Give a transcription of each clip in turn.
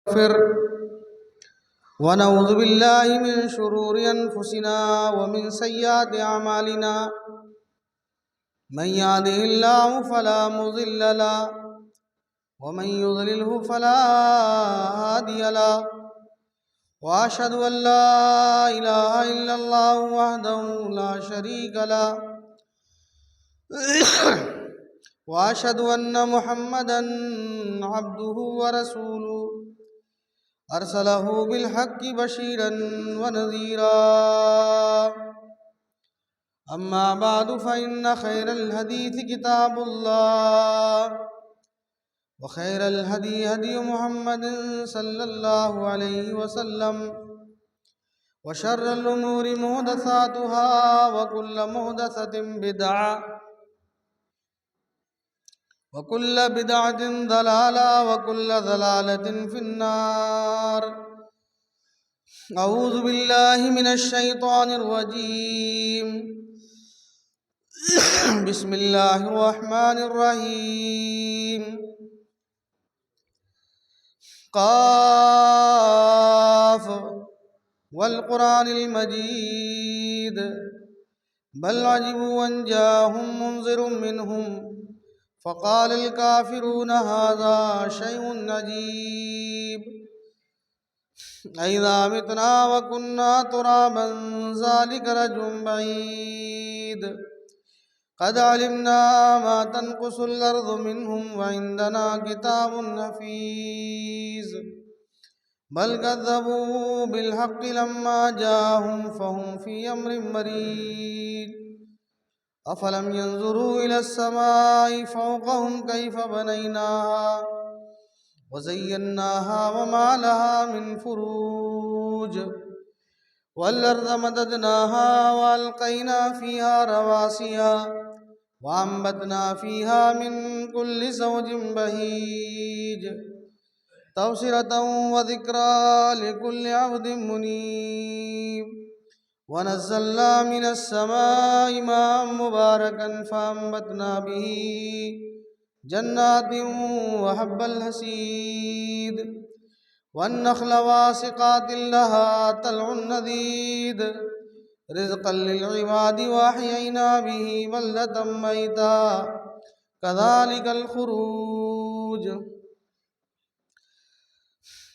نستغفر ونعوذ بالله من شرور أنفسنا ومن سيئات أعمالنا من يهده الله فلا مضل له ومن يضلله فلا هادي له وأشهد أن لا إله إلا الله وحده لا شريك له وأشهد أن محمدا عبده ورسوله أرسله بالحق بشيرا ونذيرا أما بعد فإن خير الحديث كتاب الله وخير الهدي هدي محمد صلى الله عليه وسلم وشر الأمور محدثاتها وكل محدثة بدعة وكل بدعة ضلالة وكل ضلالة في النار. أعوذ بالله من الشيطان الرجيم. بسم الله الرحمن الرحيم. قاف والقرآن المجيد بل عجبوا أن جاءهم منذر منهم فقال الكافرون هذا شيء عجيب أئذا متنا وكنا ترابا ذلك رجع بعيد قد علمنا ما تنقص الأرض منهم وعندنا كتاب حفيظ بل كذبوا بالحق لما جاءهم فهم في أمر مريج أفلم ينظروا إلى السماء فوقهم كيف بنيناها وزيناها وما لها من فروج والأرض مددناها وألقينا فيها رواسي وأنبتنا فيها من كل زوج بهيج تبصرة وذكرى لكل عبد منيب ونزلنا من السماء ماء مباركا فأنبتنا به جنات وحب الحصيد والنخل باسقات لها طلع نضيد رزقا للعباد وأحيينا به بلدة ميتا كذلك الخروج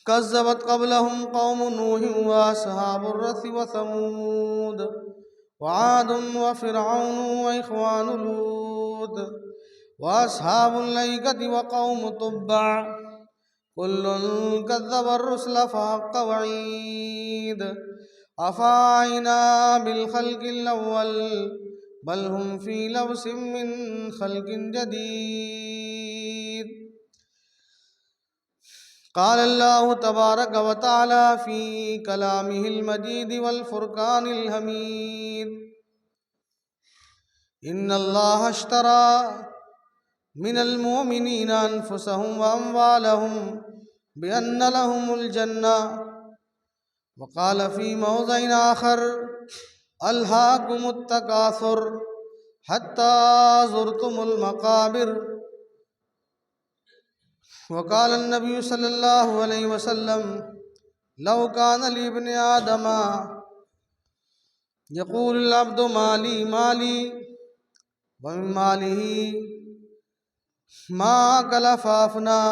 كذبت قبلهم قوم نوح وأصحاب الرث وثمود وعاد وفرعون وإخوان لوط وأصحاب الأيكة وقوم تبع كل كذب الرسل فحق وعيد أفعينا بالخلق الأول بل هم في لبس من خلق جديد. قال الله تبارك وتعالى في كلامه المجيد والفرقان الحميد إن الله اشترى من المؤمنين أنفسهم وأموالهم بأن لهم الجنة وقال في موضع آخر ألهاكم التكاثر حتى زرتم المقابر وقال النبي صلى الله عليه وسلم لو كان لابن آدم يقول العبد مالي مالي ومن ماله ما أكل فأفنى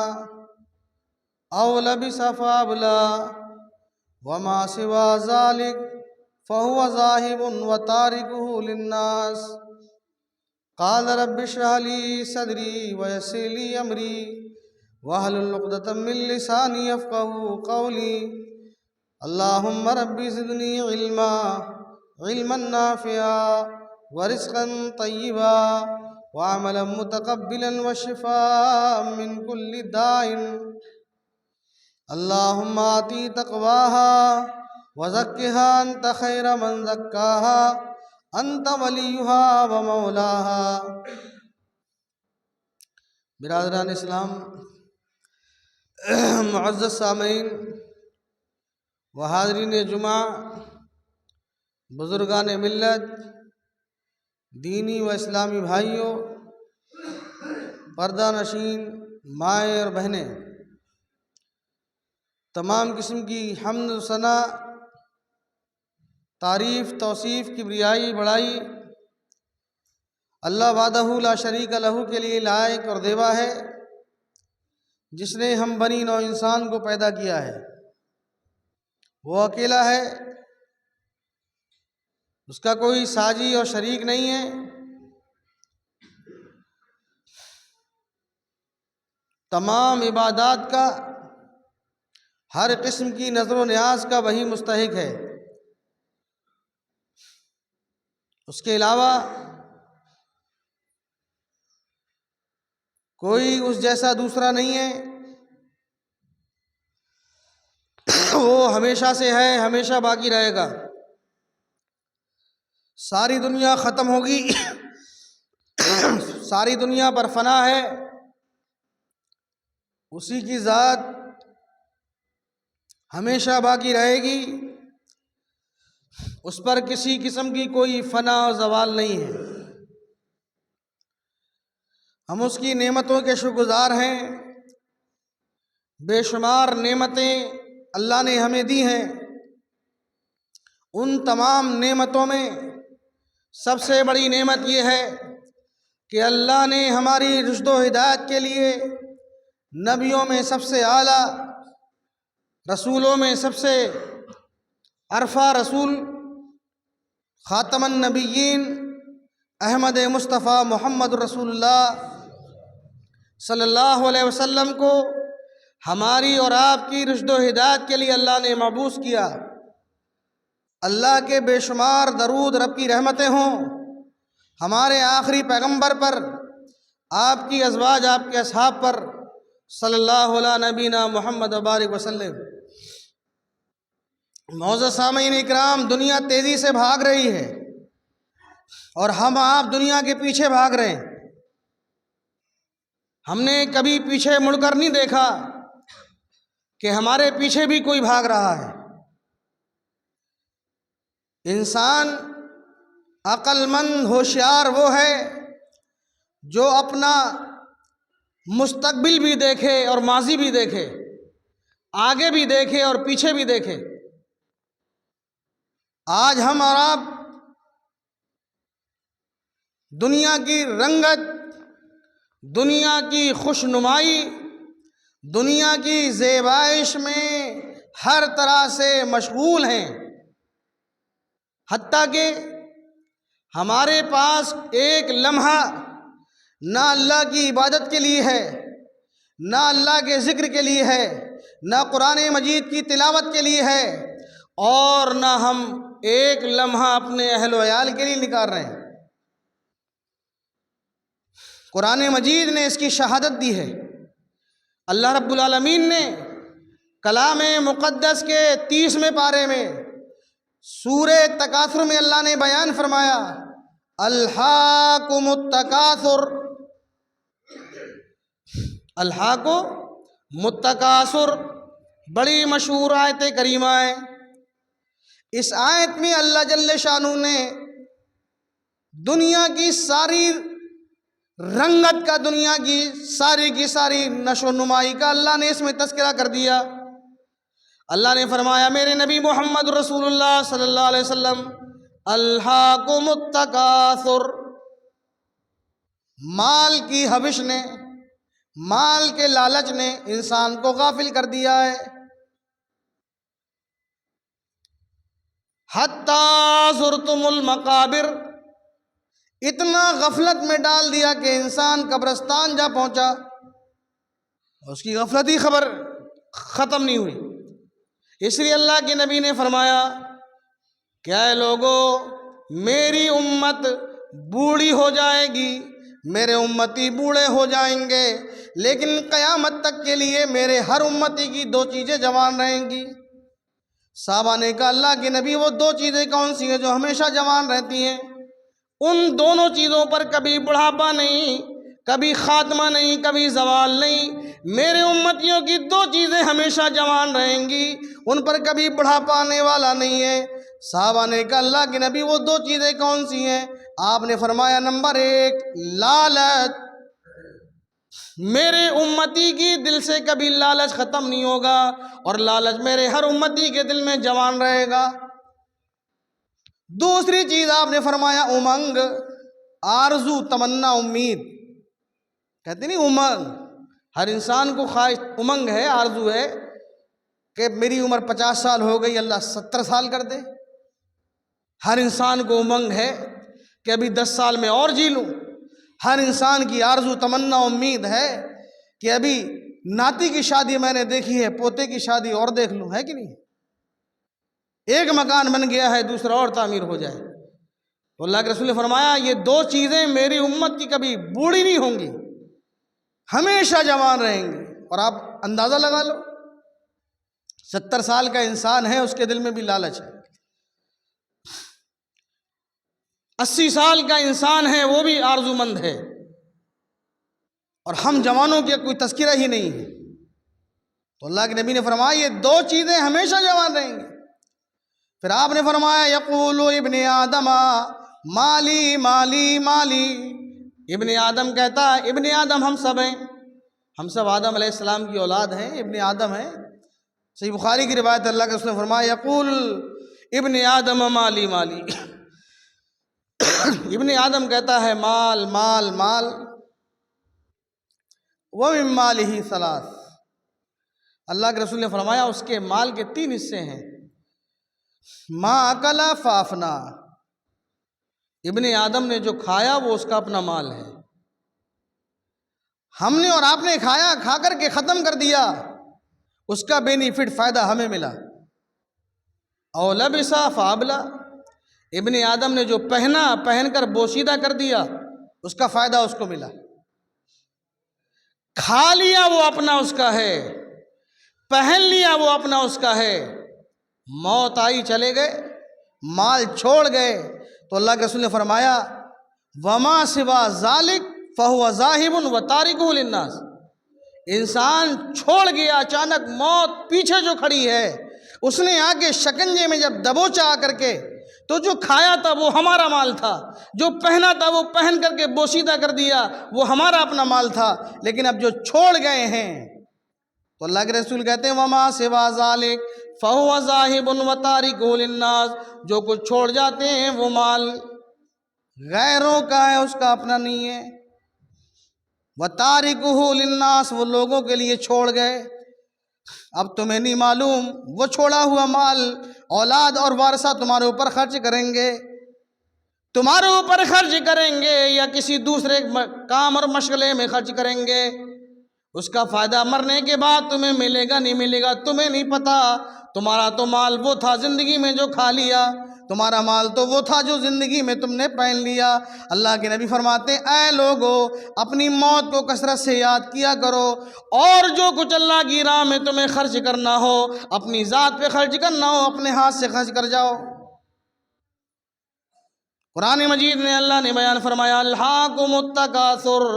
أو لبس فأبلى وما سوى ذلك فهو ذاهب وتاركه للناس. قال رب اشرح لي صدري ويسر لي أمري واحلل عقدة من لساني يفقهوا قولي. اللهم رب زدني علما نافعا ورزقا طيبا وعملا متقبلا وشفاء من كل داء. اللهم آتي تقواها وزكها أنت خير من زكاها أنت وليها ومولاها. برادران اسلام، معزز سامعین و حاضرین جمعہ، بزرگان ملت، دینی و اسلامی بھائیوں، پردہ نشین مائیں اور بہنیں، تمام قسم کی حمد و ثنا، تعریف، توصیف، کبریائی، بڑائی اللہ وحدہ لا شریک لہ کے لیے لائق اور دیوا ہے، جس نے ہم بنی نوع انسان کو پیدا کیا ہے۔ وہ اکیلا ہے، اس کا کوئی ساجی اور شریک نہیں ہے۔ تمام عبادات کا، ہر قسم کی نظر و نیاز کا وہی مستحق ہے۔ اس کے علاوہ کوئی اس جیسا دوسرا نہیں ہے۔ وہ ہمیشہ سے ہے، ہمیشہ باقی رہے گا۔ ساری دنیا ختم ہوگی، ساری دنیا پر فنا ہے، اسی کی ذات ہمیشہ باقی رہے گی، اس پر کسی قسم کی کوئی فنا و زوال نہیں ہے۔ ہم اس کی نعمتوں کے شکر گزار ہیں۔ بے شمار نعمتیں اللہ نے ہمیں دی ہیں۔ ان تمام نعمتوں میں سب سے بڑی نعمت یہ ہے کہ اللہ نے ہماری رشد و ہدایت کے لیے نبیوں میں سب سے اعلیٰ، رسولوں میں سب سے عرفہ رسول، خاتم النبیین احمد مصطفیٰ محمد رسول اللہ صلی اللہ علیہ وسلم کو ہماری اور آپ کی رشد و ہدایت کے لیے اللہ نے مبعوث کیا۔ اللہ کے بے شمار درود، رب کی رحمتیں ہوں ہمارے آخری پیغمبر پر، آپ کی ازواج، آپ کے اصحاب پر، صلی اللہ علیہ نبینا محمد وبارک وسلم۔ معزز سامعین اکرام، دنیا تیزی سے بھاگ رہی ہے اور ہم آپ دنیا کے پیچھے بھاگ رہے ہیں۔ ہم نے کبھی پیچھے مڑ کر نہیں دیکھا کہ ہمارے پیچھے بھی کوئی بھاگ رہا ہے۔ انسان عقل مند، ہوشیار وہ ہے جو اپنا مستقبل بھی دیکھے اور ماضی بھی دیکھے، آگے بھی دیکھے اور پیچھے بھی دیکھے۔ آج ہم اور آپ دنیا کی رنگت، دنیا کی خوشنمائی، دنیا کی زیبائش میں ہر طرح سے مشغول ہیں، حتیٰ کہ ہمارے پاس ایک لمحہ نہ اللہ کی عبادت کے لیے ہے، نہ اللہ کے ذکر کے لیے ہے، نہ قرآن مجید کی تلاوت کے لیے ہے، اور نہ ہم ایک لمحہ اپنے اہل و عیال کے لیے نکال رہے ہیں۔ قرآن مجید نے اس کی شہادت دی ہے۔ اللہ رب العالمین نے کلام مقدس کے 30ویں پارے میں سورہ تکاثر میں اللہ نے بیان فرمایا، الہاکم التکاثر، الہاکم التکاثر، بڑی مشہور آیت کریمہ ہے۔ اس آیت میں اللہ جل شانہ نے دنیا کی ساری رنگت کا، دنیا کی ساری نشو و نمائی کا اللہ نے اس میں تذکرہ کر دیا۔ اللہ نے فرمایا، میرے نبی محمد رسول اللہ صلی اللہ علیہ وسلم، الہاکم التکاثر، مال کی حوش نے، مال کے لالچ نے انسان کو غافل کر دیا ہے۔ حتیٰ زرتم المقابر، اتنا غفلت میں ڈال دیا کہ انسان قبرستان جا پہنچا، اس کی غفلتی خبر ختم نہیں ہوئی۔ اس لیے اللہ کے نبی نے فرمایا کہ اے لوگو، میری امت بوڑھی ہو جائے گی، میرے امتی بوڑھے ہو جائیں گے، لیکن قیامت تک کے لیے میرے ہر امتی کی 2 چیزیں جوان رہیں گی۔ صحابہ نے کہا، اللہ کے نبی وہ 2 چیزیں کون سی ہیں جو ہمیشہ جوان رہتی ہیں؟ ان دونوں چیزوں پر کبھی بڑھاپا نہیں، کبھی خاتمہ نہیں، کبھی زوال نہیں۔ میرے امتیوں کی 2 چیزیں ہمیشہ جوان رہیں گی، ان پر کبھی بڑھاپا آنے والا نہیں ہے۔ صحابہ نے کہا، اللہ کے نبی وہ 2 چیزیں کون سی ہیں؟ آپ نے فرمایا، نمبر 1 لالچ، میرے امتی کی دل سے کبھی لالچ ختم نہیں ہوگا، اور لالچ میرے ہر امتی کے دل میں جوان رہے گا۔ دوسری چیز آپ نے فرمایا امنگ، آرزو، تمنا، امید۔ کہتے نہیں امنگ، ہر انسان کو خواہش، امنگ ہے، آرزو ہے کہ میری عمر 50 سال ہو گئی، اللہ 70 سال کر دے۔ ہر انسان کو امنگ ہے کہ ابھی 10 سال میں اور جی لوں۔ ہر انسان کی آرزو، تمنا، امید ہے کہ ابھی ناتی کی شادی میں نے دیکھی ہے، پوتے کی شادی اور دیکھ لوں، ہے کہ نہیں؟ ایک مکان بن گیا ہے، دوسرا اور تعمیر ہو جائے۔ تو اللہ کے رسول نے فرمایا یہ دو چیزیں میری امت کی کبھی بوڑھی نہیں ہوں گی، ہمیشہ جوان رہیں گی۔ اور آپ اندازہ لگا لو، 70 سال کا انسان ہے، اس کے دل میں بھی لالچ ہے۔ 80 سال کا انسان ہے، وہ بھی آرزو مند ہے، اور ہم جوانوں کی کوئی تذکرہ ہی نہیں ہے۔ تو اللہ کے نبی نے فرمایا یہ دو چیزیں ہمیشہ جوان رہیں گی۔ پھر آپ نے فرمایا یقول ابن آدم مالی مالی مالی۔ ابن آدم کہتا ہے، ابن آدم ہم سب ہیں، ہم سب آدم علیہ السلام کی اولاد ہیں، ابن آدم ہیں۔ صحیح بخاری کی روایت، اللہ کے رسول نے فرمایا یقول ابن آدم مالی مالی۔ ابن آدم کہتا ہے مال مال مال، وَمِن مَالِهِ ثَلَاث۔ اللہ کے رسول نے فرمایا اس کے مال کے 3 حصے ہیں۔ ما اکل فافنا، ابن آدم نے جو کھایا وہ اس کا اپنا مال ہے، ہم نے اور آپ نے کھایا، کھا کر کے ختم کر دیا، اس کا بینیفٹ، فائدہ ہمیں ملا۔ او لبسا فابلا، ابن آدم نے جو پہنا، پہن کر بوسیدہ کر دیا، اس کا فائدہ اس کو ملا۔ کھا لیا وہ اپنا اس کا ہے، پہن لیا وہ اپنا اس کا ہے، موت آئی چلے گئے، مال چھوڑ گئے۔ تو اللہ کے رسول نے فرمایا وما سوا ذالک فہو ذاہب و تارک للناس۔ انسان چھوڑ گیا، اچانک موت پیچھے جو کھڑی ہے، اس نے آ کے شکنجے میں جب دبوچا آ کر کے، تو جو کھایا تھا وہ ہمارا مال تھا، جو پہنا تھا وہ پہن کر کے بوسیدہ کر دیا، وہ ہمارا اپنا مال تھا، لیکن اب جو چھوڑ گئے ہیں، تو اللہ کے رسول کہتے ہیں وما سوا ذالک فہو ذاہب و تارک للناس۔ جو کچھ چھوڑ جاتے ہیں وہ مال غیروں کا ہے، اس کا اپنا نہیں ہے۔ وَتَارِكُهُ لِلنَّاسِ، وہ لوگوں کے لیے چھوڑ گئے۔ اب تمہیں نہیں معلوم وہ چھوڑا ہوا مال اولاد اور وارثہ تمہارے اوپر خرچ کریں گے، تمہارے اوپر خرچ کریں گے، یا کسی دوسرے کام اور مشغلے میں خرچ کریں گے، اس کا فائدہ مرنے کے بعد تمہیں ملے گا نہیں ملے گا تمہیں نہیں پتا۔ تمہارا تو مال وہ تھا زندگی میں جو کھا لیا، تمہارا مال تو وہ تھا جو زندگی میں تم نے پہن لیا۔ اللہ کے نبی فرماتے اے لوگو، اپنی موت کو کثرت سے یاد کیا کرو، اور جو کچھ اللہ کی راہ میں تمہیں خرچ کرنا ہو، اپنی ذات پہ خرچ کرنا ہو، اپنے ہاتھ سے خرچ کر جاؤ۔ قرآن مجید میں اللہ نے بیان فرمایا الہاکم التکاثر،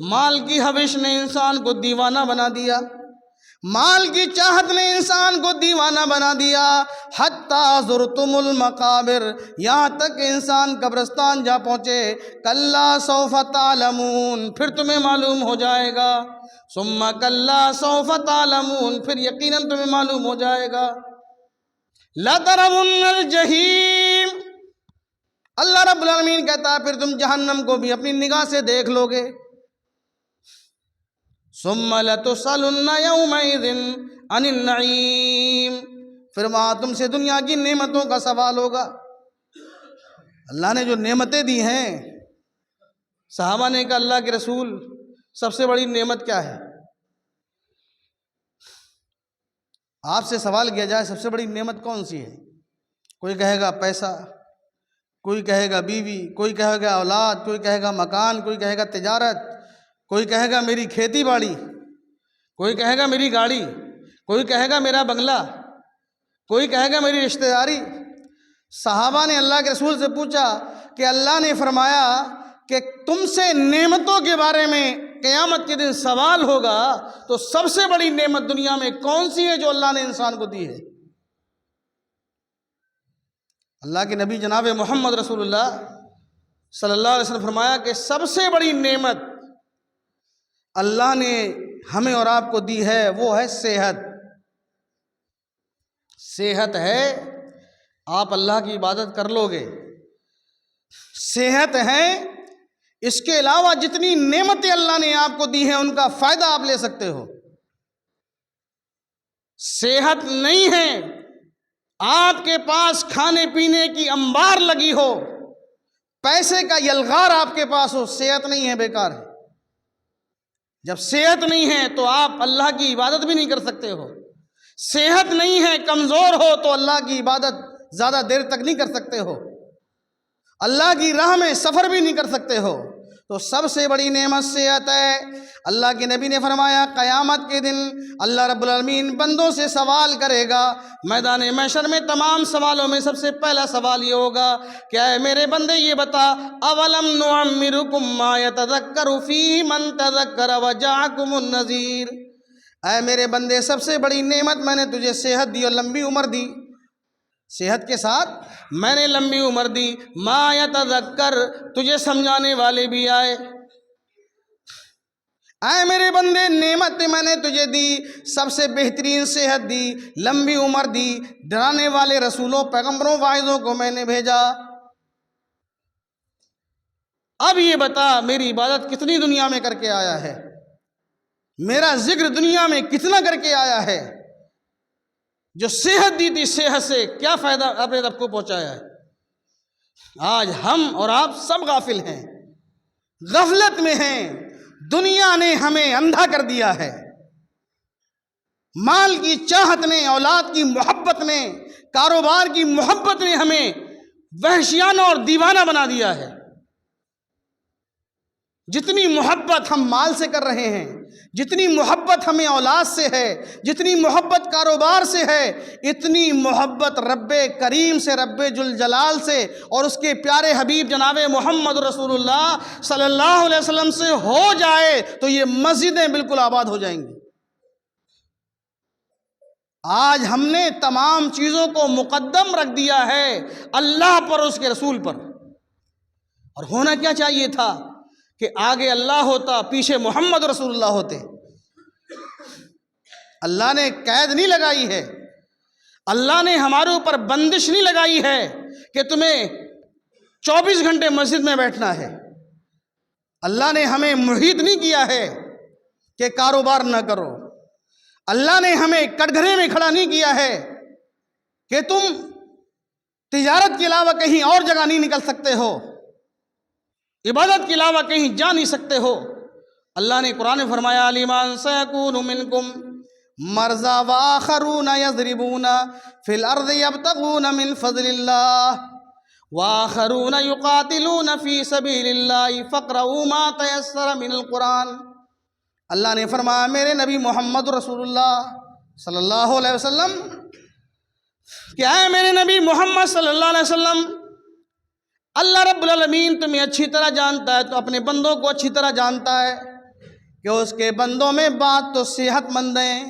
مال کی حوث نے انسان کو دیوانہ بنا دیا، مال کی چاہت نے انسان کو دیوانہ بنا دیا، حتیٰ زرتم المقابر، یہاں تک کہ انسان قبرستان جا پہنچے، کلا سوف تعلمون، پھر تمہیں معلوم ہو جائے گا، ثم کلا سوف تعلمون، پھر یقیناً تمہیں معلوم ہو جائے گا، لَتَرَوُنَّ الْجَحِيمَ، اللہ رب العالمین کہتا ہے پھر تم جہنم کو بھی اپنی نگاہ سے دیکھ لو گے، ثم لَتُسْأَلُنَّ يَوْمَئِذٍ عَنِ النَّعِيمِ، پھر وہاں تم سے دنیا کی نعمتوں کا سوال ہوگا۔ اللہ نے جو نعمتیں دی ہیں، صحابہ نے کہا اللہ کے رسول سب سے بڑی نعمت کیا ہے؟ آپ سے سوال کیا جائے سب سے بڑی نعمت کون سی ہے؟ کوئی کہے گا پیسہ، کوئی کہے گا بیوی، کوئی کہے گا اولاد، کوئی کہے گا مکان، کوئی کہے گا تجارت، کوئی کہے گا میری کھیتی باڑی، کوئی کہے گا میری گاڑی، کوئی کہے گا میرا بنگلہ، کوئی کہے گا میری رشتہ داری۔ صحابہ نے اللہ کے رسول سے پوچھا کہ اللہ نے فرمایا کہ تم سے نعمتوں کے بارے میں قیامت کے دن سوال ہوگا، تو سب سے بڑی نعمت دنیا میں کون سی ہے جو اللہ نے انسان کو دی ہے؟ اللہ کے نبی جناب محمد رسول اللہ صلی اللہ علیہ وسلم فرمایا کہ سب سے بڑی نعمت اللہ نے ہمیں اور آپ کو دی ہے وہ ہے صحت۔ صحت ہے، آپ اللہ کی عبادت کر لو گے۔ صحت ہے، اس کے علاوہ جتنی نعمتیں اللہ نے آپ کو دی ہیں ان کا فائدہ آپ لے سکتے ہو۔ صحت نہیں ہے، آپ کے پاس کھانے پینے کی انبار لگی ہو، پیسے کا یلغار آپ کے پاس ہو، صحت نہیں ہے، بیکار ہے۔ جب صحت نہیں ہے تو آپ اللہ کی عبادت بھی نہیں کر سکتے ہو۔ صحت نہیں ہے، کمزور ہو تو اللہ کی عبادت زیادہ دیر تک نہیں کر سکتے ہو، اللہ کی راہ میں سفر بھی نہیں کر سکتے ہو۔ تو سب سے بڑی نعمت صحت ہے۔ اللہ کے نبی نے فرمایا قیامت کے دن اللہ رب العالمین بندوں سے سوال کرے گا، میدان محشر میں تمام سوالوں میں سب سے پہلا سوال یہ ہوگا کہ اے میرے بندے یہ بتا، اولم نعمرکم ما یتذکر فیہ من تذکر وجاءکم النذیر، اے میرے بندے سب سے بڑی نعمت میں نے تجھے صحت دی اور لمبی عمر دی، صحت کے ساتھ میں نے لمبی عمر دی، ما یتذکر تجھے سمجھانے والے بھی آئے۔ اے میرے بندے نعمت میں نے تجھے دی، سب سے بہترین صحت دی، لمبی عمر دی، ڈرانے والے رسولوں پیغمبروں واعظوں کو میں نے بھیجا، اب یہ بتا میری عبادت کتنی دنیا میں کر کے آیا ہے، میرا ذکر دنیا میں کتنا کر کے آیا ہے، جو صحت دی تھی صحت سے کیا فائدہ اپنے رب کو پہنچایا ہے۔ آج ہم اور آپ سب غافل ہیں، غفلت میں ہیں، دنیا نے ہمیں اندھا کر دیا ہے، مال کی چاہت نے، اولاد کی محبت نے، کاروبار کی محبت نے ہمیں وحشیانہ اور دیوانہ بنا دیا ہے۔ جتنی محبت ہم مال سے کر رہے ہیں، جتنی محبت ہمیں اولاد سے ہے، جتنی محبت کاروبار سے ہے، اتنی محبت رب کریم سے، رب ذوالجلال سے اور اس کے پیارے حبیب جناب محمد رسول اللہ صلی اللہ علیہ وسلم سے ہو جائے تو یہ مسجدیں بالکل آباد ہو جائیں گی۔ آج ہم نے تمام چیزوں کو مقدم رکھ دیا ہے اللہ پر، اس کے رسول پر، اور ہونا کیا چاہیے تھا کہ آگے اللہ ہوتا، پیچھے محمد رسول اللہ ہوتے۔ اللہ نے قید نہیں لگائی ہے، اللہ نے ہمارے اوپر بندش نہیں لگائی ہے کہ تمہیں 24 گھنٹے مسجد میں بیٹھنا ہے۔ اللہ نے ہمیں محیط نہیں کیا ہے کہ کاروبار نہ کرو، اللہ نے ہمیں کٹگھرے میں کھڑا نہیں کیا ہے کہ تم تجارت کے علاوہ کہیں اور جگہ نہیں نکل سکتے ہو، عبادت کے علاوہ کہیں جا نہیں سکتے ہو۔ اللہ نے قرآن میں فرمایا لمن سیکون منکم مرضی وآخرون یضربون فی الارض یبتغون من فضل اللہ وآخرون یقاتلون فی سبیل اللہ فاقرؤوا ما تیسر من القرآن۔ اللہ نے فرمایا میرے نبی محمد رسول اللہ صلی اللہ علیہ وسلم کہ اے میرے نبی محمد صلی اللہ علیہ وسلم، اللہ رب العالمین تمہیں اچھی طرح جانتا ہے، تو اپنے بندوں کو اچھی طرح جانتا ہے کہ اس کے بندوں میں بعض تو صحت مند ہیں،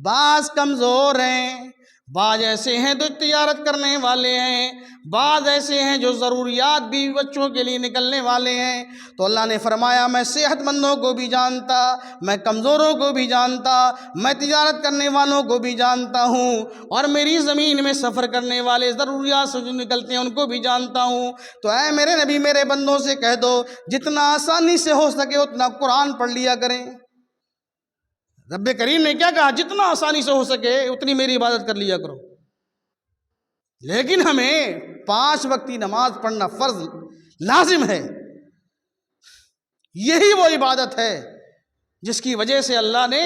بعض کمزور ہیں، بعض ایسے ہیں جو تجارت کرنے والے ہیں، بعض ایسے ہیں جو ضروریات بیوی بچوں کے لیے نکلنے والے ہیں۔ تو اللہ نے فرمایا میں صحت مندوں کو بھی جانتا، میں کمزوروں کو بھی جانتا، میں تجارت کرنے والوں کو بھی جانتا ہوں، اور میری زمین میں سفر کرنے والے ضروریات سے جو نکلتے ہیں ان کو بھی جانتا ہوں۔ تو اے میرے نبی میرے بندوں سے کہہ دو جتنا آسانی سے ہو سکے اتنا قرآن پڑھ لیا کریں۔ رب کریم نے کیا کہا؟ جتنا آسانی سے ہو سکے اتنی میری عبادت کر لیا کرو۔ لیکن ہمیں 5 وقتی نماز پڑھنا فرض لازم ہے، یہی وہ عبادت ہے جس کی وجہ سے اللہ نے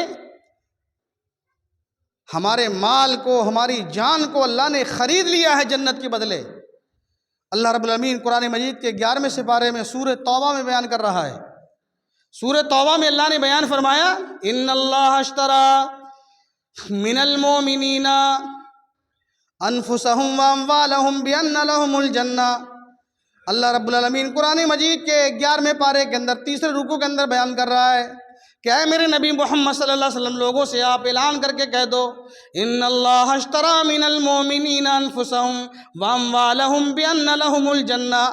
ہمارے مال کو، ہماری جان کو اللہ نے خرید لیا ہے جنت کے بدلے۔ اللہ رب العالمین قرآن مجید کے 11ویں سپارے میں سورہ توبہ میں بیان کر رہا ہے۔ سورہ توبہ میں اللہ نے بیان فرمایا ان اللہ اشترى من المؤمنین انفسهم واموالهم بان لهم الجنہ۔ اللہ رب العالمین قرآن مجید کے 11ویں پارے کے اندر 3رے رکوع کے اندر بیان کر رہا ہے کہ اے میرے نبی محمد صلی اللہ علیہ وسلم لوگوں سے آپ اعلان کر کے کہہ دو ان اللہ اشترى من المؤمنین انفسهم واموالهم بان لهم الجنہ،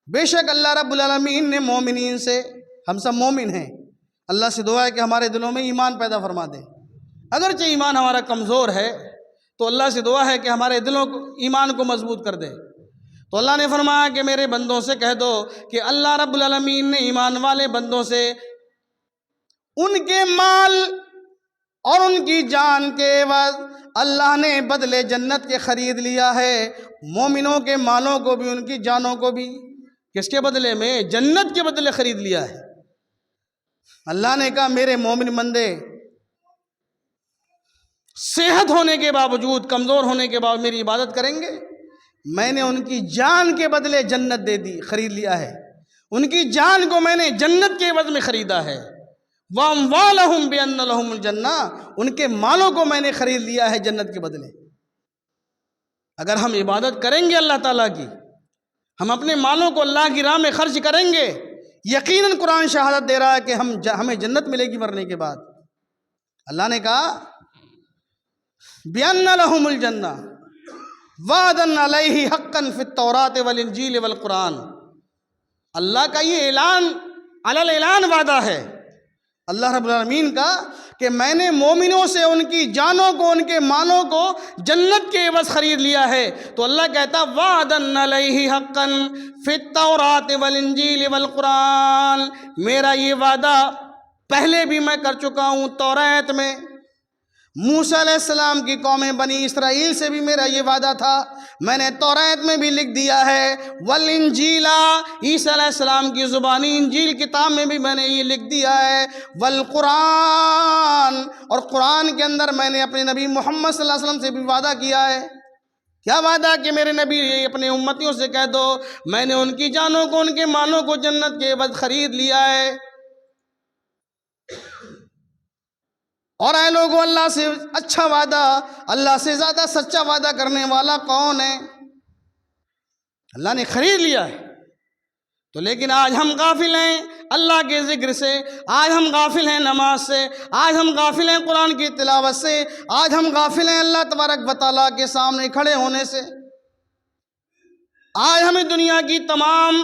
بے شک اللہ رب العالمین نے مومنین سے، ہم سب مومن ہیں، اللہ سے دعا ہے کہ ہمارے دلوں میں ایمان پیدا فرما دے۔ اگرچہ ایمان ہمارا کمزور ہے تو اللہ سے دعا ہے کہ ہمارے دلوں کو ایمان کو مضبوط کر دے۔ تو اللہ نے فرمایا کہ میرے بندوں سے کہہ دو کہ اللہ رب العالمین نے ایمان والے بندوں سے ان کے مال اور ان کی جان کے عوض اللہ نے بدلے جنت کے خرید لیا ہے۔ مومنوں کے مالوں کو بھی ان کی جانوں کو بھی کس کے بدلے میں؟ جنت کے بدلے خرید لیا ہے۔ اللہ نے کہا میرے مومن بندے صحت ہونے کے باوجود، کمزور ہونے کے باوجود میری عبادت کریں گے، میں نے ان کی جان کے بدلے جنت دے دی، خرید لیا ہے۔ ان کی جان کو میں نے جنت کے عوض میں خریدا ہے۔ وَأَمْوَالَهُمْ بِأَنَّ لَهُمُ الْجَنَّةَ، ان کے مالوں کو میں نے خرید لیا ہے جنت کے بدلے۔ اگر ہم عبادت کریں گے اللہ تعالیٰ کی، ہم اپنے مالوں کو اللہ کی راہ میں خرچ کریں گے، یقیناً قرآن شہادت دے رہا ہے کہ ہمیں جنت ملے گی مرنے کے بعد۔ اللہ نے کہا بِأَنَّ لَهُمُ الْجَنَّةَ وَعْدًا عَلَيْهِ حَقًّا فِي التَّوْرَاةِ وَالْإِنْجِيلِ وَالْقُرْآنِ۔ اللہ کا یہ اعلان علی الاعلان وعدہ ہے اللہ رب العالمین کا کہ میں نے مومنوں سے ان کی جانوں کو، ان کے مالوں کو جنت کے عوض خرید لیا ہے۔ تو اللہ کہتا وَعْدًا عَلَيْهِ حَقًّا فِي التَّوْرَاةِ وَالْإِنْجِيلِ وَالْقُرْآنِ، میرا یہ وعدہ پہلے بھی میں کر چکا ہوں تورات میں، موسیٰ علیہ السلام کی قوم بنی اسرائیل سے بھی میرا یہ وعدہ تھا، میں نے تورات میں بھی لکھ دیا ہے، والانجیل، عیسیٰ علیہ السلام کی زبانی انجیل کتاب میں بھی میں نے یہ لکھ دیا ہے، والقرآن، اور قرآن کے اندر میں نے اپنے نبی محمد صلی اللہ علیہ وسلم سے بھی وعدہ کیا ہے۔ کیا وعدہ؟ کہ میرے نبی اپنے امتیوں سے کہہ دو میں نے ان کی جانوں کو، ان کے مالوں کو جنت کے عوض خرید لیا ہے۔ اور اے لوگوں، اللہ سے اچھا وعدہ، اللہ سے زیادہ سچا وعدہ کرنے والا کون ہے؟ اللہ نے خرید لیا ہے۔ تو لیکن آج ہم غافل ہیں اللہ کے ذکر سے، آج ہم غافل ہیں نماز سے، آج ہم غافل ہیں قرآن کی تلاوت سے، آج ہم غافل ہیں اللہ تبارک و تعالیٰ کے سامنے کھڑے ہونے سے۔ آج ہمیں دنیا کی تمام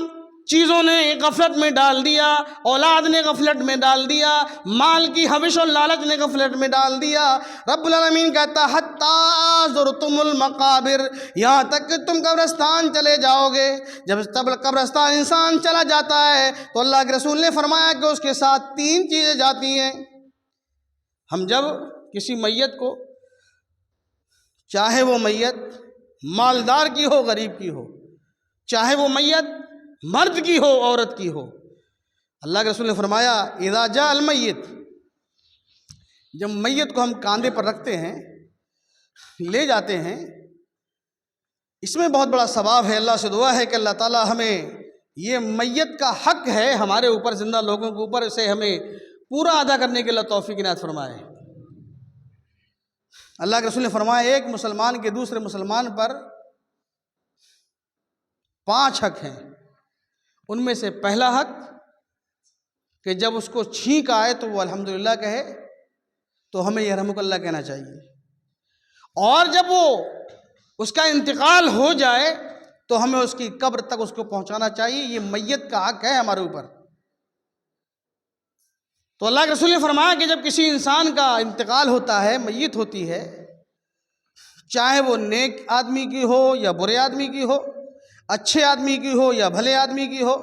چیزوں نے غفلت میں ڈال دیا، اولاد نے غفلت میں ڈال دیا، مال کی حوث اور لالچ نے غفلت میں ڈال دیا۔ رب العالمین کہتا حتیٰ زرتم المقابر، یہاں تک کہ تم قبرستان چلے جاؤ گے۔ جب قبرستان انسان چلا جاتا ہے تو اللہ کے رسول نے فرمایا کہ اس کے ساتھ 3 چیزیں جاتی ہیں۔ ہم جب کسی میت کو، چاہے وہ میت مالدار کی ہو غریب کی ہو، چاہے وہ میت مرد کی ہو عورت کی ہو، اللہ کے رسول نے فرمایا اذا جاء المیت، جب میت کو ہم کاندھے پر رکھتے ہیں، لے جاتے ہیں، اس میں بہت بڑا ثواب ہے۔ اللہ سے دعا ہے کہ اللہ تعالی ہمیں یہ میت کا حق ہے ہمارے اوپر، زندہ لوگوں کے اوپر، اسے ہمیں پورا ادا کرنے کے اللہ توفیق عنایت فرمائے۔ اللہ کے رسول نے فرمایا ایک مسلمان کے دوسرے مسلمان پر 5 حق ہیں۔ ان میں سے پہلا حق کہ جب اس کو چھینک آئے تو وہ الحمدللہ کہے، تو ہمیں یرحمک اللہ کہنا چاہیے، اور جب وہ اس کا انتقال ہو جائے تو ہمیں اس کی قبر تک اس کو پہنچانا چاہیے۔ یہ میت کا حق ہے ہمارے اوپر۔ تو اللہ کے رسول نے فرمایا کہ جب کسی انسان کا انتقال ہوتا ہے، میت ہوتی ہے، چاہے وہ نیک آدمی کی ہو یا برے آدمی کی ہو، اچھے آدمی کی ہو یا بھلے آدمی کی ہو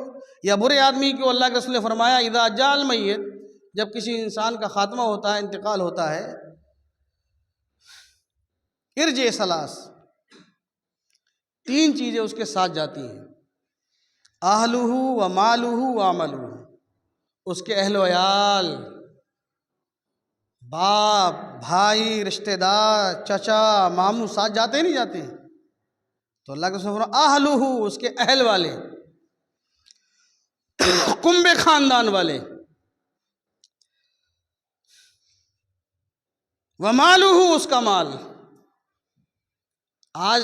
یا برے آدمی کی ہو، اللہ کے رسول نے فرمایا اذا جاء المیت، جب کسی انسان کا خاتمہ ہوتا ہے، انتقال ہوتا ہے، ارجع 3، 3 چیزیں اس کے ساتھ جاتی ہیں، اہلہ و مالہ و عملہ، اس کے اہل و عیال، باپ بھائی رشتہ دار چچا ماموں ساتھ جاتے ہی نہیں جاتے ہیں۔ تو اللہ کے رسول نے فرمایا اہلہ، اس کے اہل والے، کنبے خاندان والے، ومالہ، اس کا مال۔ آج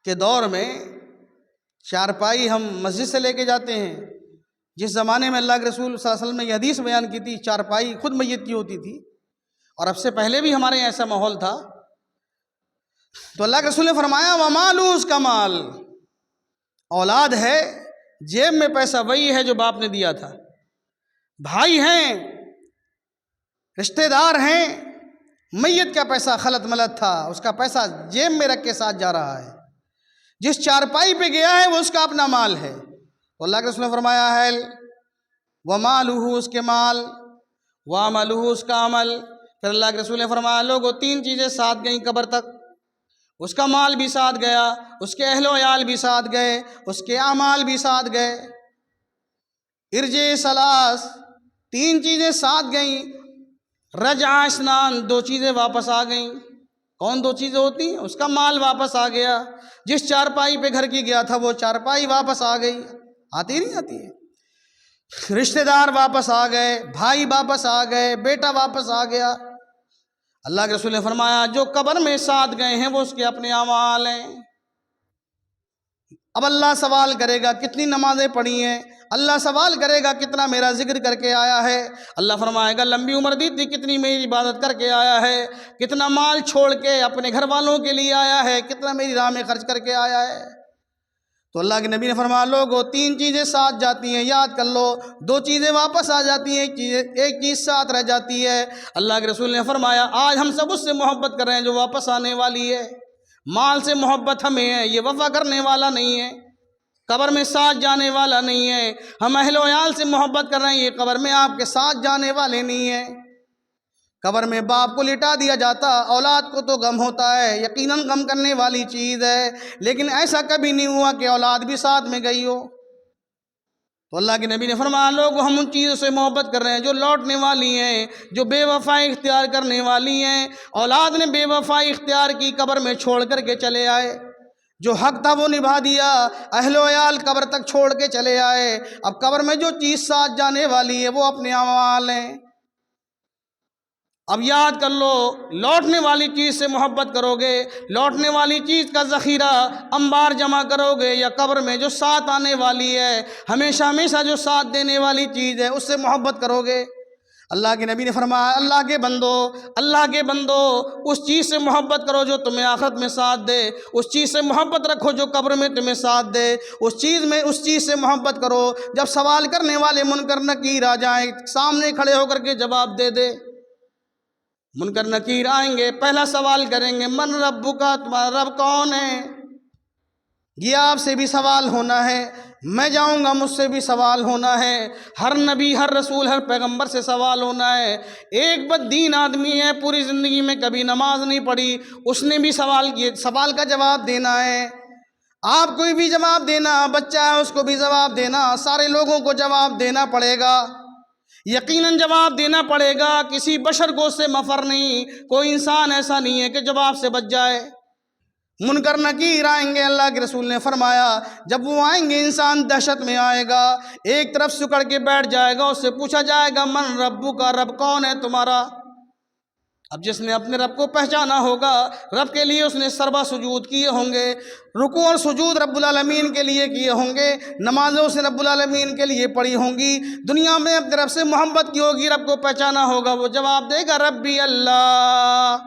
کے دور میں چارپائی ہم مسجد سے لے کے جاتے ہیں، جس زمانے میں اللہ کے رسول صلی اللہ علیہ وسلم نے یہ حدیث بیان کی تھی چارپائی خود میت کی ہوتی تھی، اور اب سے پہلے بھی ہمارے یہاں ایسا ماحول تھا۔ تو اللہ کے رسول نے فرمایا ومالہ، اس کا مال، اولاد ہے، جیب میں پیسہ وہی ہے جو باپ نے دیا تھا، بھائی ہیں، رشتہ دار ہیں، میت کا پیسہ خلط ملط تھا، اس کا پیسہ جیب میں رکھ کے ساتھ جا رہا ہے، جس چارپائی پہ گیا ہے وہ اس کا اپنا مال ہے۔ تو اللہ کے رسول نے فرمایا ہے وَمَالُهُ، اس کے مال، وَعَمَلُهُ، اس کا عمل۔ پھر اللہ کے رسول نے فرمایا لوگوں تین چیزیں ساتھ گئیں قبر تک، اس کا مال بھی ساتھ گیا، اس کے اہل و عیال بھی ساتھ گئے، اس کے اعمال بھی ساتھ گئے۔ ارجع ثلاث، تین چیزیں ساتھ گئیں، رجع اثنان، دو چیزیں واپس آ گئیں۔ کون دو چیزیں ہوتی ہیں؟ اس کا مال واپس آ گیا، جس چارپائی پہ گھر کی گیا تھا وہ چارپائی واپس آ گئی، آتی نہیں آتی ہے؟ رشتہ دار واپس آ گئے، بھائی واپس آ گئے، بیٹا واپس آ گیا۔ اللہ کے رسول نے فرمایا جو قبر میں ساتھ گئے ہیں وہ اس کے اپنے اعمال ہیں۔ اب اللہ سوال کرے گا کتنی نمازیں پڑھی ہیں، اللہ سوال کرے گا کتنا میرا ذکر کر کے آیا ہے، اللہ فرمائے گا لمبی عمر دی تھی کتنی میری عبادت کر کے آیا ہے، کتنا مال چھوڑ کے اپنے گھر والوں کے لیے آیا ہے، کتنا میری راہ میں خرچ کر کے آیا ہے۔ تو اللہ کے نبی نے فرمایا لوگوں تین چیزیں ساتھ جاتی ہیں، یاد کر لو، دو چیزیں واپس آ جاتی ہیں، ایک چیز ساتھ رہ جاتی ہے۔ اللہ کے رسول نے فرمایا آج ہم سب اس سے محبت کر رہے ہیں جو واپس آنے والی ہے۔ مال سے محبت ہمیں ہے، یہ وفا کرنے والا نہیں ہے، قبر میں ساتھ جانے والا نہیں ہے۔ ہم اہل و عیال سے محبت کر رہے ہیں، یہ قبر میں آپ کے ساتھ جانے والے نہیں ہیں۔ قبر میں باپ کو لٹا دیا جاتا، اولاد کو تو غم ہوتا ہے، یقیناً غم کرنے والی چیز ہے، لیکن ایسا کبھی نہیں ہوا کہ اولاد بھی ساتھ میں گئی ہو۔ تو اللہ کے نبی نے فرمایا لوگ ہم ان چیزوں سے محبت کر رہے ہیں جو لوٹنے والی ہیں، جو بے وفائی اختیار کرنے والی ہیں۔ اولاد نے بے وفائی اختیار کی، قبر میں چھوڑ کر کے چلے آئے، جو حق تھا وہ نبھا دیا، اہل و عیال قبر تک چھوڑ کے چلے آئے۔ اب قبر میں جو چیز ساتھ جانے والی ہے وہ اپنے اعمال ہیں۔ اب یاد کر لو، لوٹنے والی چیز سے محبت کرو گے، لوٹنے والی چیز کا ذخیرہ انبار جمع کرو گے، یا قبر میں جو ساتھ آنے والی ہے، ہمیشہ ہمیشہ جو ساتھ دینے والی چیز ہے اس سے محبت کرو گے۔ اللہ کے نبی نے فرمایا اللہ کے بندو اس چیز سے محبت کرو جو تمہیں آخرت میں ساتھ دے، اس چیز سے محبت رکھو جو قبر میں تمہیں ساتھ دے، اس چیز سے محبت کرو جب سوال کرنے والے منکر نکیر آ جائیں سامنے کھڑے ہو کر کے جواب دے دے۔ منکر نکیر آئیں گے، پہلا سوال کریں گے من ربک، تمہارا رب کون ہے؟ یہ آپ سے بھی سوال ہونا ہے، میں جاؤں گا مجھ سے بھی سوال ہونا ہے، ہر نبی، ہر رسول، ہر پیغمبر سے سوال ہونا ہے۔ ایک بددین آدمی ہے، پوری زندگی میں کبھی نماز نہیں پڑھی، اس نے بھی سوال کا جواب دینا ہے۔ آپ کو بھی جواب دینا، بچہ ہے اس کو بھی جواب دینا، سارے لوگوں کو جواب دینا پڑے گا، یقیناً جواب دینا پڑے گا۔ کسی بشر کو اس سے مفر نہیں، کوئی انسان ایسا نہیں ہے کہ جواب سے بچ جائے۔ منکر نکیر آئیں گے، اللہ کے رسول نے فرمایا جب وہ آئیں گے انسان دہشت میں آئے گا، ایک طرف سکڑ کے بیٹھ جائے گا، اس سے پوچھا جائے گا من ربک، رب کون ہے تمہارا؟ اب جس نے اپنے رب کو پہچانا ہوگا، رب کے لیے اس نے سربا سجود کیے ہوں گے، رکوع اور سجود رب العالمین کے لیے کیے ہوں گے، نمازوں سے رب العالمین کے لیے پڑھی ہوں گی، دنیا میں اپنے رب سے محبت کی ہوگی، رب کو پہچانا ہوگا، وہ جواب دے گا ربی اللہ،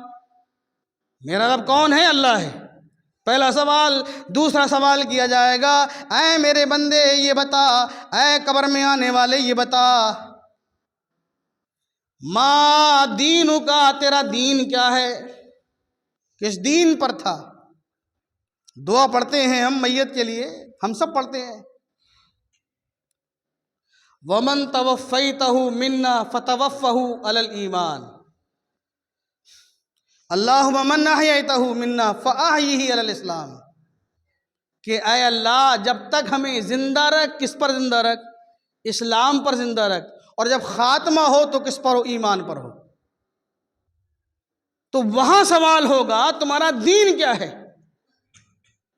میرا رب کون ہے؟ اللہ ہے۔ پہلا سوال۔ دوسرا سوال کیا جائے گا اے میرے بندے یہ بتا، اے قبر میں آنے والے یہ بتا، ما دینو کا، تیرا دین کیا ہے، کس دین پر تھا؟ دعا پڑھتے ہیں ہم میت کے لیے، ہم سب پڑھتے ہیں وَمَن تَوَفَّيْتَهُ مِنَّا فَتَوَفَّهُ عَلَى الْإِيمَانِ، اللہم من احییتہ منا فاحیہ علی الاسلام، کہ اے اللہ جب تک ہمیں زندہ رکھ، کس پر زندہ رکھ؟ اسلام پر زندہ رکھ، اور جب خاتمہ ہو تو کس پر ہو؟ ایمان پر ہو۔ تو وہاں سوال ہوگا تمہارا دین کیا ہے؟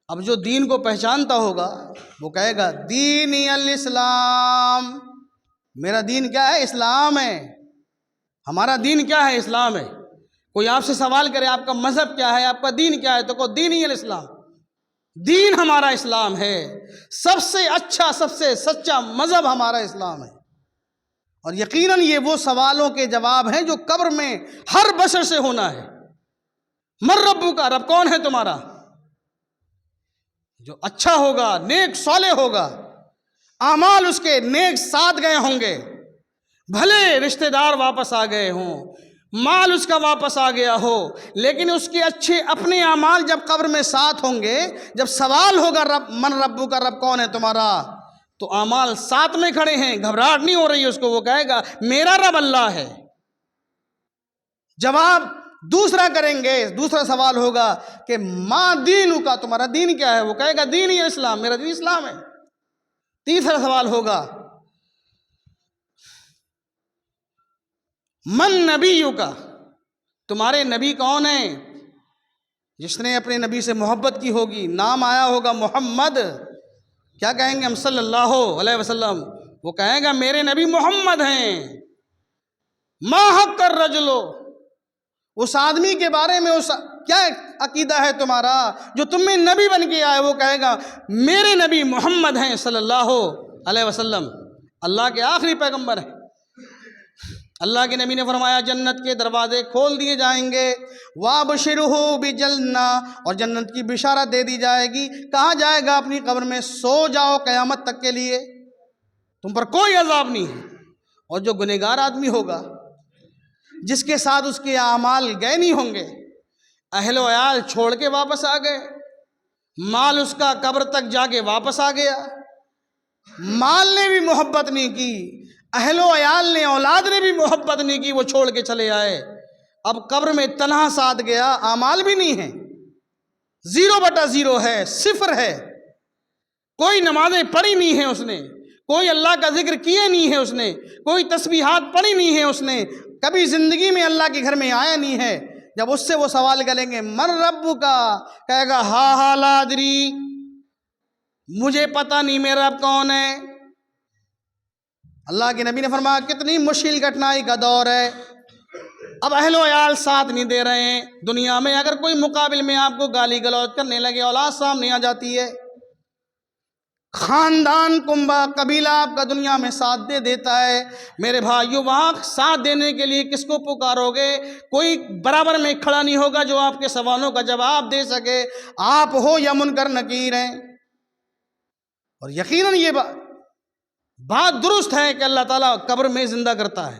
اب جو دین کو پہچانتا ہوگا وہ کہے گا دینی الاسلام، میرا دین کیا ہے؟ اسلام ہے، ہمارا دین کیا ہے؟ اسلام ہے۔ کوئی آپ سے سوال کرے آپ کا مذہب کیا ہے، آپ کا دین کیا ہے، تو کہو دینی الاسلام، دین ہمارا اسلام ہے، سب سے اچھا، سب سے سچا مذہب ہمارا اسلام ہے۔ اور یقیناً یہ وہ سوالوں کے جواب ہیں جو قبر میں ہر بشر سے ہونا ہے۔ من ربک، رب کون ہے تمہارا؟ جو اچھا ہوگا، نیک صالح ہوگا، اعمال اس کے نیک ساتھ گئے ہوں گے، بھلے رشتہ دار واپس آ گئے ہوں، مال اس کا واپس آ گیا ہو، لیکن اس کے اچھے اپنے اعمال جب قبر میں ساتھ ہوں گے، جب سوال ہوگا رب من ربو کا، رب کون ہے تمہارا، تو اعمال ساتھ میں کھڑے ہیں، گھبراہٹ نہیں ہو رہی اس کو، وہ کہے گا میرا رب اللہ ہے۔ جواب دوسرا کریں گے، دوسرا سوال ہوگا کہ ما دینو کا، تمہارا دین کیا ہے، وہ کہے گا دین ہی اسلام، میرا دین اسلام ہے۔ تیسرا سوال ہوگا من نبیو کا، تمہارے نبی کون ہیں، جس نے اپنے نبی سے محبت کی ہوگی، نام آیا ہوگا محمد، کیا کہیں گے ہم صلی اللہ علیہ وسلم، وہ کہیں گا میرے نبی محمد ہیں۔ ما حق الرجلو، اس آدمی کے بارے میں کیا عقیدہ ہے تمہارا جو تم میں نبی بن کے آئے، وہ کہے گا میرے نبی محمد ہیں صلی اللہ علیہ وسلم، اللہ کے آخری پیغمبر ہیں۔ اللہ کے نبی نے فرمایا جنت کے دروازے کھول دیے جائیں گے، وَابْشِرُهُ بِجَنَّةٍ، اور جنت کی بشارت دے دی جائے گی۔ کہا جائے گا اپنی قبر میں سو جاؤ قیامت تک کے لیے، تم پر کوئی عذاب نہیں ہے۔ اور جو گنہگار آدمی ہوگا، جس کے ساتھ اس کے اعمال گئے نہیں ہوں گے، اہل و عیال چھوڑ کے واپس آ گئے، مال اس کا قبر تک جا کے واپس آ گیا، مال نے بھی محبت نہیں کی، اہل و عیال نے، اولاد نے بھی محبت نہیں کی، وہ چھوڑ کے چلے آئے، اب قبر میں تنہا ساتھ گیا، اعمال بھی نہیں ہیں، 0/0 ہے، صفر ہے، کوئی نمازیں پڑھی نہیں ہیں اس نے، کوئی اللہ کا ذکر کیے نہیں ہے اس نے، کوئی تسبیحات پڑھی نہیں ہے اس نے، کبھی زندگی میں اللہ کے گھر میں آیا نہیں ہے۔ جب اس سے وہ سوال کریں گے من ربو کا، کہے گا ہا لا ادری، مجھے پتہ نہیں میرا رب کون ہے۔ اللہ کے نبی نے فرمایا کتنی مشکل کٹھنائی کا دور ہے، اب اہل و عیال ساتھ نہیں دے رہے ہیں، دنیا میں اگر کوئی مقابل میں آپ کو گالی گلوچ کرنے لگے، اولاد سامنے آ جاتی ہے، خاندان کنبہ قبیلہ آپ کا دنیا میں ساتھ دے دیتا ہے، میرے بھائیو وہاں ساتھ دینے کے لیے کس کو پکارو گے؟ کوئی برابر میں کھڑا نہیں ہوگا جو آپ کے سوالوں کا جواب دے سکے، آپ ہو یا منکر نکیر ہیں۔ اور یقیناً یہ بات درست ہے کہ اللہ تعالیٰ قبر میں زندہ کرتا ہے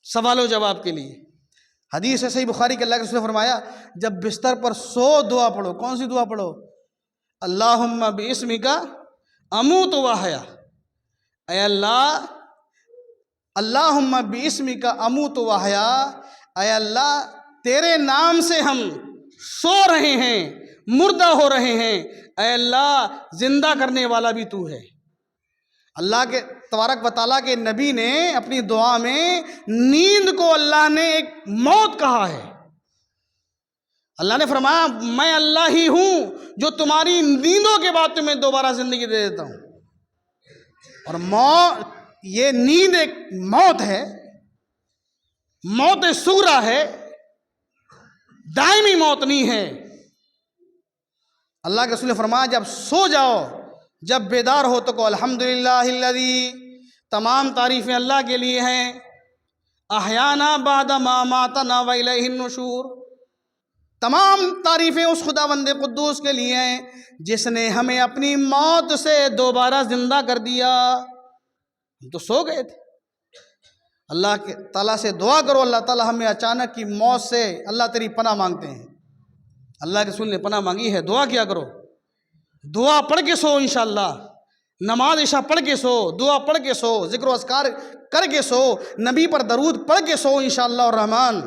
سوال و جواب کے لیے۔ حدیث ہے صحیح بخاری کے، اللہ کے رسول نے فرمایا جب بستر پر سو دعا پڑھو، کون سی دعا پڑھو؟ اللہم باسمک اموت واحیا، اے اللہ، اللہم باسمک اموت واحیا، اے اللہ تیرے نام سے ہم سو رہے ہیں، مردہ ہو رہے ہیں، اے اللہ زندہ کرنے والا بھی تو ہے۔ اللہ کے تبارک و تعالیٰ کے نبی نے اپنی دعا میں نیند کو اللہ نے ایک موت کہا ہے۔ اللہ نے فرمایا میں اللہ ہی ہوں جو تمہاری نیندوں کے بعد تمہیں دوبارہ زندگی دے دیتا ہوں۔ اور یہ نیند ایک موت ہے، موت صغریٰ ہے، دائمی موت نہیں ہے۔ اللہ کے رسول نے فرمایا جب سو جاؤ، جب بیدار ہو تو کہو الحمدللہ الذی، تمام تعریفیں اللہ کے لیے ہیں، احیانا بعد ما ماتنا والیہ النشور، تمام تعریفیں اس خداوند قدوس کے لیے ہیں جس نے ہمیں اپنی موت سے دوبارہ زندہ کر دیا۔ ہم تو سو گئے تھے، اللہ کے تعالیٰ سے دعا کرو، اللہ تعالیٰ ہمیں اچانک کی موت سے، اللہ تیری پناہ مانگتے ہیں۔ اللہ کے رسول نے پناہ مانگی ہے، دعا کیا کرو، دعا پڑھ کے سو انشاءاللہ، نماز عشاء پڑھ کے سو، دعا پڑھ کے سو، ذکر و اذکار کر کے سو، نبی پر درود پڑھ کے سو انشاءاللہ الرحمن۔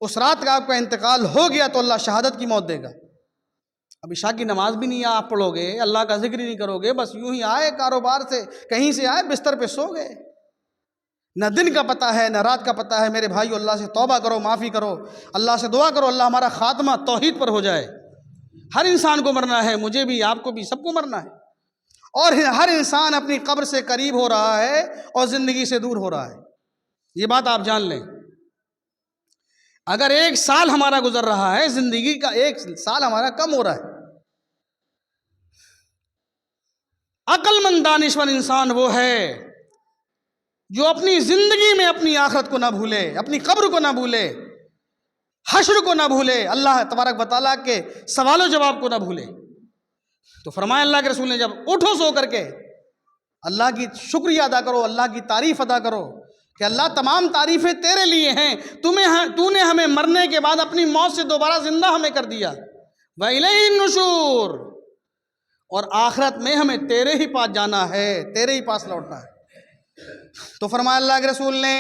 اس رات کا آپ کا انتقال ہو گیا تو اللہ شہادت کی موت دے گا۔ اب عشاء کی نماز بھی نہیں آپ پڑھو گے، اللہ کا ذکر ہی نہیں کرو گے، بس یوں ہی آئے کاروبار سے، کہیں سے آئے بستر پہ سو گئے، نہ دن کا پتہ ہے نہ رات کا پتہ ہے۔ میرے بھائیو اللہ سے توبہ کرو، معافی کرو، اللہ سے دعا کرو اللہ ہمارا خاتمہ توحید پر ہو جائے۔ ہر انسان کو مرنا ہے، مجھے بھی، آپ کو بھی، سب کو مرنا ہے، اور ہر انسان اپنی قبر سے قریب ہو رہا ہے اور زندگی سے دور ہو رہا ہے، یہ بات آپ جان لیں۔ اگر 1 سال ہمارا گزر رہا ہے، زندگی کا 1 سال ہمارا کم ہو رہا ہے۔ عقل مند دانشور انسان وہ ہے جو اپنی زندگی میں اپنی آخرت کو نہ بھولے، اپنی قبر کو نہ بھولے، حشر کو نہ بھولے، اللہ تبارک و تعالیٰ کے سوال و جواب کو نہ بھولے۔ تو فرمایا اللہ کے رسول نے جب اٹھو سو کر کے اللہ کی شکریہ ادا کرو، اللہ کی تعریف ادا کرو، کہ اللہ تمام تعریفیں تیرے لیے ہیں، تو نے ہمیں مرنے کے بعد اپنی موت سے دوبارہ زندہ ہمیں کر دیا، وَإِلَيْهِ النُّشُورُ، اور آخرت میں ہمیں تیرے ہی پاس جانا ہے، تیرے ہی پاس لوٹنا ہے۔ تو فرمایا اللہ کے رسول نے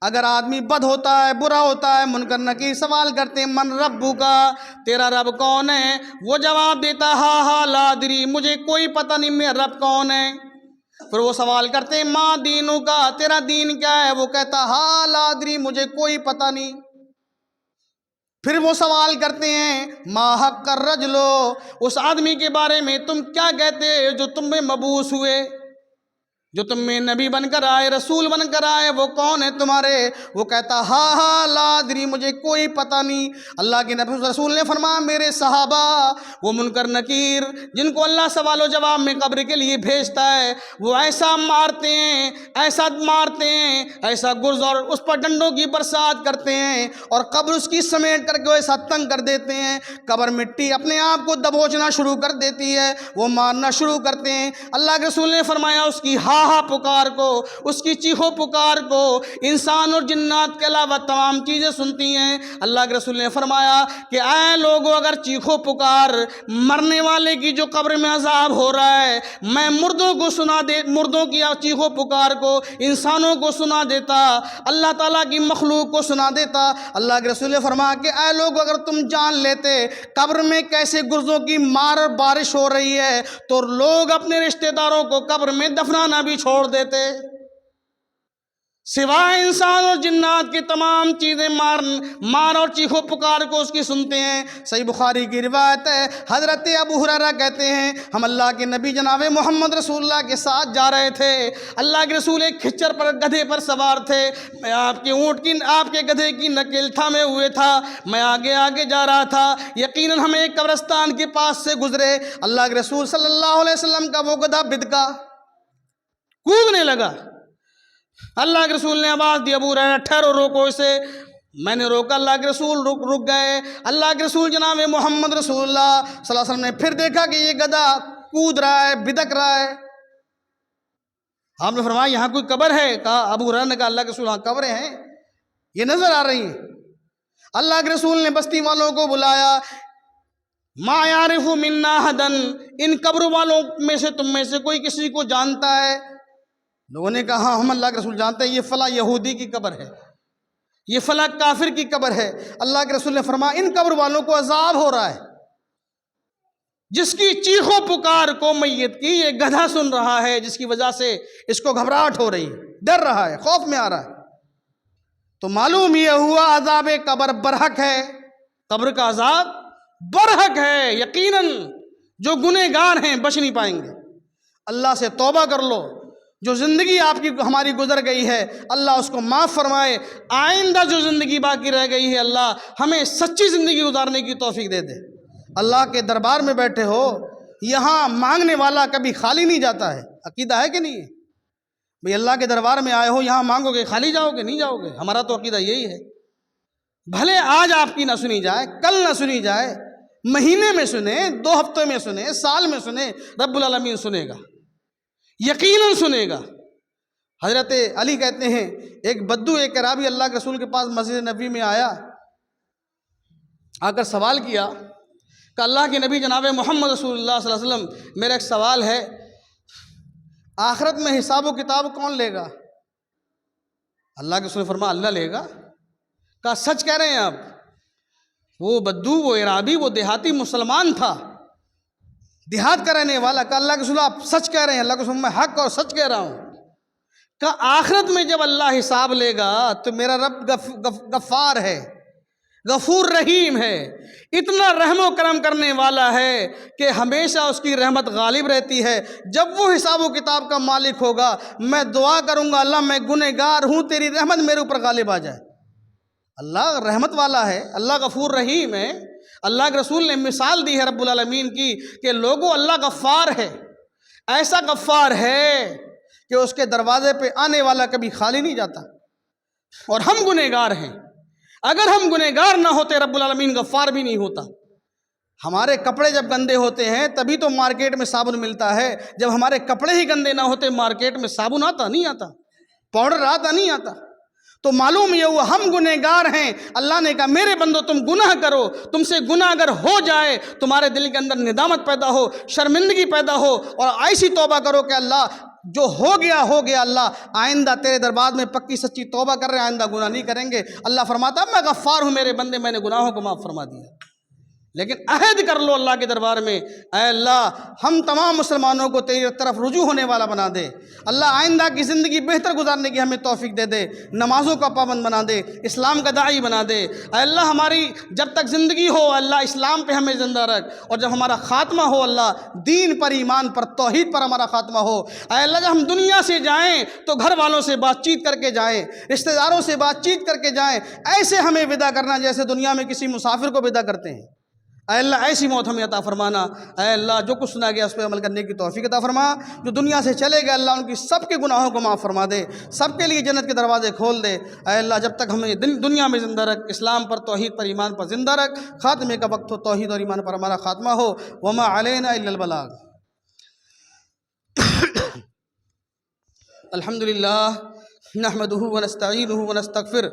اگر آدمی بد ہوتا ہے، برا ہوتا ہے، منکر نکیر سوال کرتے ہیں من ربک، تیرا رب کون ہے، وہ جواب دیتا ہا لا ادری، مجھے کوئی پتہ نہیں میرا رب کون ہے۔ پھر وہ سوال کرتے ہیں ما دینک، تیرا دین کیا ہے، وہ کہتا ہا لا ادری، مجھے کوئی پتہ نہیں۔ پھر وہ سوال کرتے ہیں ما حق الرجل، اس آدمی کے بارے میں تم کیا کہتے جو تم میں مبعوث ہوئے، جو تم میں نبی بن کر آئے، رسول بن کر آئے، وہ کون ہے تمہارے؟ وہ کہتا ہا لا ادری، مجھے کوئی پتہ نہیں۔ اللہ کے نبی رسول نے فرمایا میرے صحابہ وہ منکر نکیر جن کو اللہ سوال و جواب میں قبر کے لیے بھیجتا ہے، وہ ایسا مارتے ہیں، ایسا گرز اور اس پر ڈنڈوں کی برسات کرتے ہیں، اور قبر اس کی سمیٹ کر کے ایسا تنگ کر دیتے ہیں، قبر مٹی اپنے آپ کو دبوچنا شروع کر دیتی ہے، وہ مارنا شروع کرتے ہیں۔ اللہ کے رسول نے فرمایا اس کی پکار کو، اس کی چیخو پکار کو انسان اور جنات کے علاوہ تمام چیزیں سنتی ہیں۔ اللہ کے رسول نے فرمایا کہ اے لوگو، اگر چیخو پکار مرنے والے کی جو قبر میں عذاب ہو رہا ہے میں مردوں کی چیخو پکار کو انسانوں کو سنا دیتا، اللہ تعالیٰ کی مخلوق کو سنا دیتا۔ اللہ کے رسول نے فرمایا کہ اے لوگو، اگر تم جان لیتے قبر میں کیسے گرزوں کی مار اور بارش ہو رہی ہے تو لوگ اپنے رشتہ داروں کو قبر میں دفنانا بھی چھوڑ دیتے، سوائے انسان اور جنات کی تمام چیزیں مار اور چیخو پکار کو اس کی سنتے ہیں۔ صحیح بخاری کی روایت ہے، حضرت ابو ہریرہ کہتے ہیں ہم اللہ کے نبی جناب محمد رسول اللہ کے ساتھ جا رہے تھے، اللہ کے رسول ایک کھچر پر گدھے پر سوار تھے، میں آپ کے گدھے کی نکیل تھامے ہوئے تھا، میں آگے جا رہا تھا، یقیناً ہم ایک قبرستان کے پاس سے گزرے، اللہ کے رسول صلی اللہ علیہ وسلم کا وہ گدھا بدکا، کودنے لگا۔ اللہ کے رسول نے آواز دی ابو ہریرہ ٹھہرو، روکو اسے۔ میں نے روکا، اللہ کے رسول رک گئے۔ اللہ کے رسول جناب محمد رسول اللہ صلی اللہ علیہ وسلم نے پھر دیکھا کہ یہ گدھا کود رہا ہے، بدک رہا ہے۔ آپ نے فرمایا یہاں کوئی قبر ہے؟ کہا ابو ہریرہ نے کہا اللہ کے رسول ہاں قبریں ہیں، یہ نظر آ رہی ہیں۔ اللہ کے رسول نے بستی والوں کو بلایا، ما یعرف منا احدا، ان قبر والوں میں سے تم میں سے کوئی کسی کو جانتا ہے؟ لوگوں نے کہا ہاں ہم اللہ کے رسول جانتے ہیں، یہ فلاں یہودی کی قبر ہے، یہ فلاں کافر کی قبر ہے۔ اللہ کے رسول نے فرمایا ان قبر والوں کو عذاب ہو رہا ہے، جس کی چیخو پکار کو میت کی یہ گدھا سن رہا ہے، جس کی وجہ سے اس کو گھبراہٹ ہو رہی ہے، ڈر رہا ہے، خوف میں آ رہا ہے۔ تو معلوم یہ ہوا عذاب قبر برحق ہے، قبر کا عذاب برحق ہے، یقیناً جو گنہگار ہیں بچ نہیں پائیں گے۔ اللہ سے توبہ کر لو، جو زندگی ہماری گزر گئی ہے اللہ اس کو معاف فرمائے، آئندہ جو زندگی باقی رہ گئی ہے اللہ ہمیں سچی زندگی گزارنے کی توفیق دے دے۔ اللہ کے دربار میں بیٹھے ہو، یہاں مانگنے والا کبھی خالی نہیں جاتا ہے، عقیدہ ہے کہ نہیں ہے؟ بھئی اللہ کے دربار میں آئے ہو، یہاں مانگو گے خالی جاؤ گے؟ نہیں جاؤ گے، ہمارا تو عقیدہ یہی ہے۔ بھلے آج آپ کی نہ سنی جائے، کل نہ سنی جائے، مہینے میں سنے، 2 ہفتے میں سنے، سال میں سنے، رب العالمین سنے گا، یقیناً سنے گا۔ حضرت علی کہتے ہیں ایک بدو ایک اعرابی اللہ کے رسول کے پاس مسجد نبی میں آیا، آ کر سوال کیا کہ اللہ کے نبی جناب محمد رسول اللہ صلی اللہ علیہ وسلم میرا ایک سوال ہے، آخرت میں حساب و کتاب کون لے گا؟ اللہ کے رسول نے فرمایا اللہ لے گا۔ کہا سچ کہہ رہے ہیں آپ؟ وہ بدو، وہ اعرابی، وہ دیہاتی مسلمان تھا، دیہات کا رہنے والا، کہا اللہ کے رسول آپ سچ کہہ رہے ہیں؟ اللہ کے رسول میں حق اور سچ کہہ رہا ہوں۔ کہا آخرت میں جب اللہ حساب لے گا تو میرا رب غفار ہے، غفور رحیم ہے، اتنا رحم و کرم کرنے والا ہے کہ ہمیشہ اس کی رحمت غالب رہتی ہے۔ جب وہ حساب و کتاب کا مالک ہوگا میں دعا کروں گا اللہ میں گنہگار ہوں، تیری رحمت میرے اوپر غالب آ جائے۔ اللہ رحمت والا ہے، اللہ غفور رحیم ہے۔ اللہ کے رسول نے مثال دی ہے رب العالمین کی کہ لوگوں اللہ غفار ہے، ایسا غفار ہے کہ اس کے دروازے پہ آنے والا کبھی خالی نہیں جاتا، اور ہم گنہگار ہیں۔ اگر ہم گنہگار نہ ہوتے رب العالمین غفار بھی نہیں ہوتا۔ ہمارے کپڑے جب گندے ہوتے ہیں تبھی تو مارکیٹ میں صابن ملتا ہے، جب ہمارے کپڑے ہی گندے نہ ہوتے مارکیٹ میں صابن آتا نہیں آتا، پاؤڈر آتا نہیں آتا۔ تو معلوم یہ ہوا ہم گنہگار ہیں. اللہ نے کہا میرے بندو تم گناہ کرو, تم سے گناہ اگر ہو جائے, تمہارے دل کے اندر ندامت پیدا ہو, شرمندگی پیدا ہو, اور ایسی توبہ کرو کہ اللہ جو ہو گیا اللہ, آئندہ تیرے دربار میں پکی سچی توبہ کر رہے ہیں, آئندہ گناہ نہیں کریں گے. اللہ فرماتا میں غفار ہوں میرے بندے, میں نے گناہوں کو معاف فرما دیا. لیکن عہد کر لو اللہ کے دربار میں, اے اللہ ہم تمام مسلمانوں کو تیری طرف رجوع ہونے والا بنا دے. اللہ آئندہ کی زندگی بہتر گزارنے کی ہمیں توفیق دے دے, نمازوں کا پابند بنا دے, اسلام کا داعی بنا دے. اے اللہ ہماری جب تک زندگی ہو اللہ اسلام پہ ہمیں زندہ رکھ, اور جب ہمارا خاتمہ ہو اللہ دین پر, ایمان پر, توحید پر ہمارا خاتمہ ہو. اے اللہ جب ہم دنیا سے جائیں تو گھر والوں سے بات چیت کر کے جائیں, رشتہ داروں سے بات چیت کر کے جائیں, ایسے ہمیں ودا کرنا جیسے دنیا میں کسی مسافر کو ودا کرتے ہیں. اے اللہ ایسی موت ہمیں عطا فرمانا. اے اللہ جو کچھ سنا گیا اس پہ عمل کرنے کی توفیق عطا فرما. جو دنیا سے چلے گئے اللہ ان کی سب کے گناہوں کو معاف فرما دے, سب کے لیے جنت کے دروازے کھول دے. اے اللہ جب تک ہمیں دنیا میں زندہ رکھ, اسلام پر, توحید پر, ایمان پر زندہ رکھ. خاتمے کا وقت ہو, توحید اور ایمان پر ہمارا خاتمہ ہو. وما علینا الا البلاغ. الحمدللہ نحمدہ ونستعینہ ونستغفر